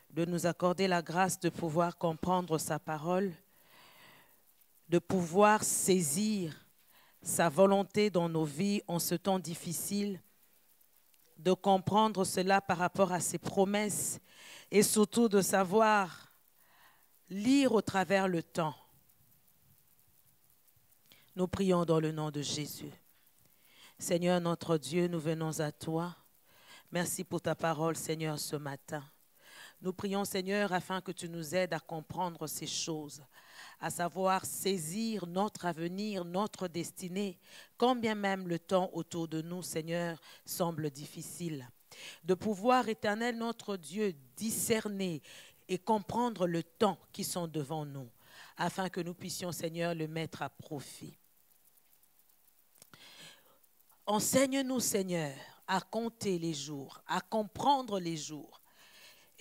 de nous accorder la grâce de pouvoir comprendre sa parole, de pouvoir saisir sa volonté dans nos vies en ce temps difficile, de comprendre cela par rapport à ses promesses et surtout de savoir lire au travers le temps. Nous prions dans le nom de Jésus. Seigneur notre Dieu, nous venons à toi. Merci pour ta parole, Seigneur, ce matin. Nous prions, Seigneur, afin que tu nous aides à comprendre ces choses, à savoir saisir notre avenir, notre destinée, quand bien même le temps autour de nous, Seigneur, semble difficile. De pouvoir, Éternel, notre Dieu, discerner et comprendre le temps qui sont devant nous, afin que nous puissions, Seigneur, le mettre à profit. Enseigne-nous, Seigneur, à compter les jours, à comprendre les jours,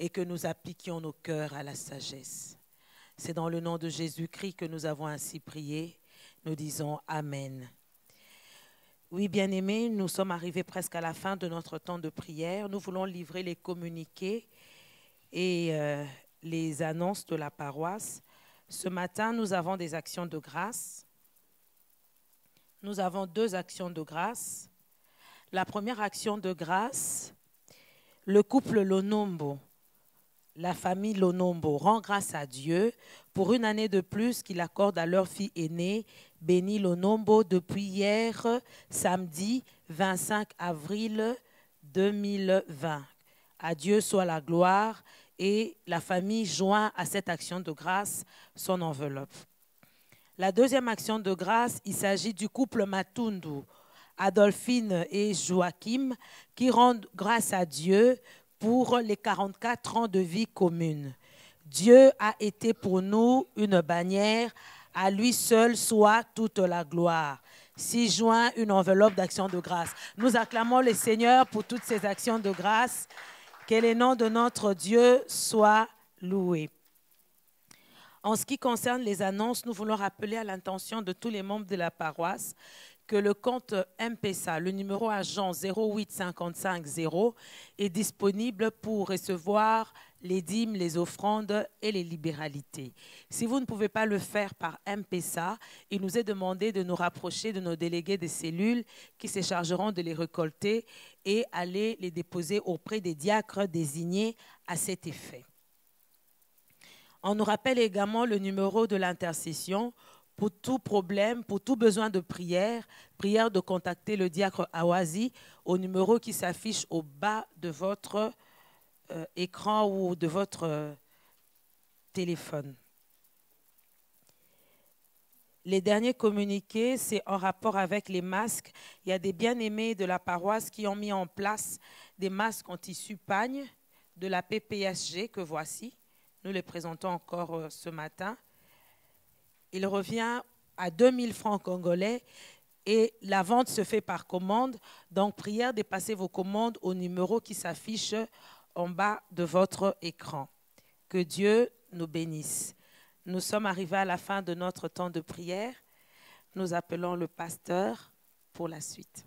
et que nous appliquions nos cœurs à la sagesse. C'est dans le nom de Jésus-Christ que nous avons ainsi prié. Nous disons Amen. Oui, bien-aimés, nous sommes arrivés presque à la fin de notre temps de prière. Nous voulons livrer les communiqués et les annonces de la paroisse. Ce matin, nous avons des actions de grâce. Nous avons 2 actions de grâce. La première action de grâce, le couple Lonombo, la famille Lonombo, rend grâce à Dieu pour une année de plus qu'il accorde à leur fille aînée, Béni Lonombo, depuis hier, samedi 25 avril 2020. À Dieu soit la gloire, et la famille joint à cette action de grâce son enveloppe. La deuxième action de grâce, il s'agit du couple Matundu, Adolphine et Joachim, qui rendent grâce à Dieu pour les 44 ans de vie commune. Dieu a été pour nous une bannière, à lui seul soit toute la gloire. 6 juin, une enveloppe d'action de grâce. Nous acclamons le Seigneur pour toutes ces actions de grâce. Que le nom de notre Dieu soit loué. En ce qui concerne les annonces, nous voulons rappeler à l'intention de tous les membres de la paroisse que le compte M-Pesa, le numéro agent 08550, est disponible pour recevoir les dîmes, les offrandes et les libéralités. Si vous ne pouvez pas le faire par M-Pesa, il nous est demandé de nous rapprocher de nos délégués des cellules qui se chargeront de les récolter et aller les déposer auprès des diacres désignés à cet effet. On nous rappelle également le numéro de l'intercession. Pour tout problème, pour tout besoin de prière, prière de contacter le diacre Awazi au numéro qui s'affiche au bas de votre écran ou de votre téléphone. Les derniers communiqués, c'est en rapport avec les masques. Il y a des bien-aimés de la paroisse qui ont mis en place des masques en tissu pagne de la PPSG que voici. Nous les présentons encore ce matin. Il revient à 2000 francs congolais et la vente se fait par commande. Donc, prière de passer vos commandes au numéro qui s'affiche en bas de votre écran. Que Dieu nous bénisse. Nous sommes arrivés à la fin de notre temps de prière. Nous appelons le pasteur pour la suite.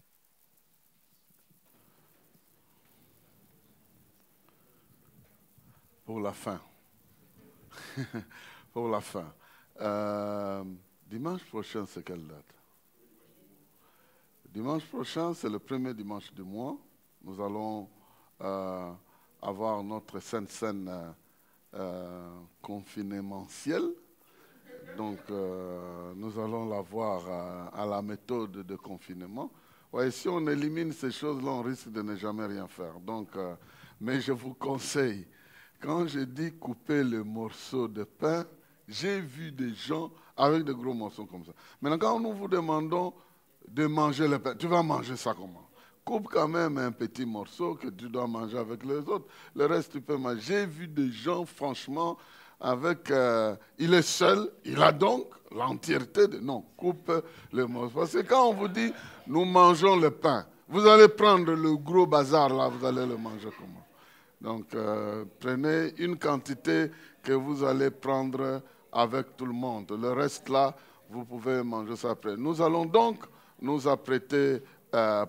Pour la fin. Pour la fin. Dimanche prochain, c'est quelle date? Dimanche prochain, c'est le premier dimanche du mois. Nous allons avoir notre Sainte Seine confinementielle. Donc, nous allons l'avoir à la méthode de confinement. Ouais, si on élimine ces choses-là, on risque de ne jamais rien faire. Donc, mais je vous conseille, quand je dis couper le morceau de pain, j'ai vu des gens avec de gros morceaux comme ça. Maintenant, quand nous vous demandons de manger le pain, tu vas manger ça comment? Coupe quand même un petit morceau que tu dois manger avec les autres. Le reste, tu peux manger. J'ai vu des gens, franchement, avec... il est seul, il a donc l'entièreté de... Non, coupe le morceau. Parce que quand on vous dit, nous mangeons le pain, vous allez prendre le gros bazar là, vous allez le manger comment? Donc, prenez une quantité que vous allez prendre avec tout le monde. Le reste là, vous pouvez manger ça après. Nous allons donc nous apprêter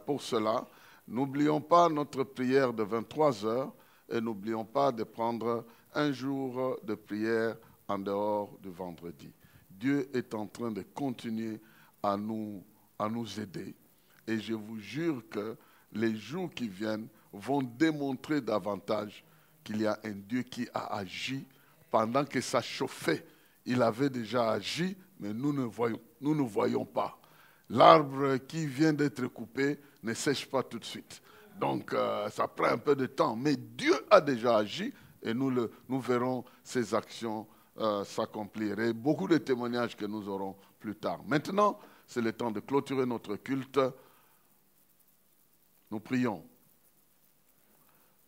pour cela. N'oublions pas notre prière de 23 heures. et n'oublions pas de prendre un jour de prière en dehors du vendredi. Dieu est en train de continuer à nous aider. Et je vous jure que les jours qui viennent vont démontrer davantage qu'il y a un Dieu qui a agi pendant que ça chauffait. Il avait déjà agi, mais nous ne voyons pas. L'arbre qui vient d'être coupé ne sèche pas tout de suite. Donc, ça prend un peu de temps. Mais Dieu a déjà agi et nous verrons ces actions s'accomplir. Et beaucoup de témoignages que nous aurons plus tard. Maintenant, c'est le temps de clôturer notre culte. Nous prions.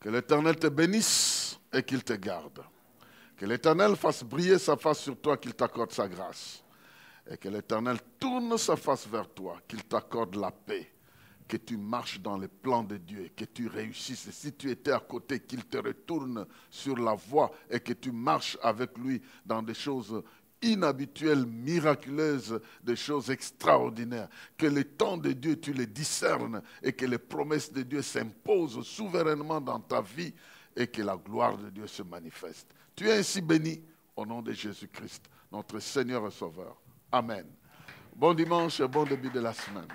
Que l'Éternel te bénisse et qu'il te garde. Que l'Éternel fasse briller sa face sur toi, qu'il t'accorde sa grâce. Et que l'Éternel tourne sa face vers toi, qu'il t'accorde la paix. Que tu marches dans les plans de Dieu, que tu réussisses. Et si tu étais à côté, qu'il te retourne sur la voie et que tu marches avec lui dans des choses inhabituelles, miraculeuses, des choses extraordinaires. Que les temps de Dieu, tu les discernes et que les promesses de Dieu s'imposent souverainement dans ta vie et que la gloire de Dieu se manifeste. Tu es ainsi béni au nom de Jésus-Christ, notre Seigneur et Sauveur. Amen. Bon dimanche et bon début de la semaine.